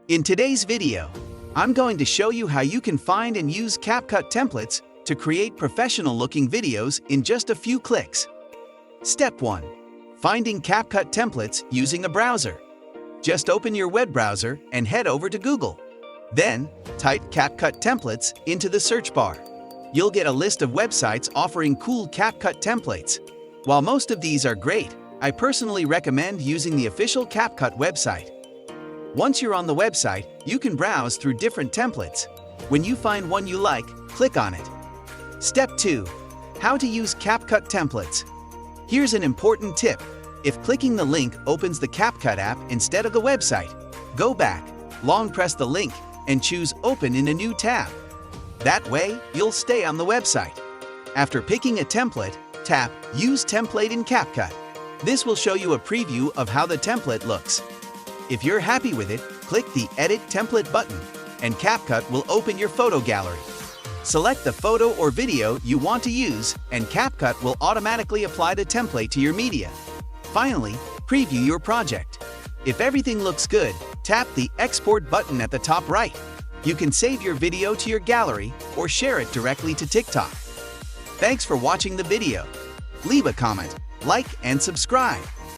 In today's video, I'm going to show you how you can find and use CapCut templates to create professional-looking videos in just a few clicks. Step 1. Finding CapCut templates using a browser. Just open your web browser and head over to Google. Then, type CapCut templates into the search bar. You'll get a list of websites offering cool CapCut templates. While most of these are great, I personally recommend using the official CapCut website. Once you're on the website, you can browse through different templates. When you find one you like, click on it. Step 2. How to use CapCut templates. Here's an important tip. If clicking the link opens the CapCut app instead of the website, go back, long press the link, and choose Open in a new tab. That way, you'll stay on the website. After picking a template, tap Use Template in CapCut. This will show you a preview of how the template looks. If you're happy with it, click the Edit Template button, and CapCut will open your photo gallery. Select the photo or video you want to use, and CapCut will automatically apply the template to your media. Finally, preview your project. If everything looks good, tap the Export button at the top right. You can save your video to your gallery or share it directly to TikTok. Thanks for watching the video. Leave a comment, like, and subscribe.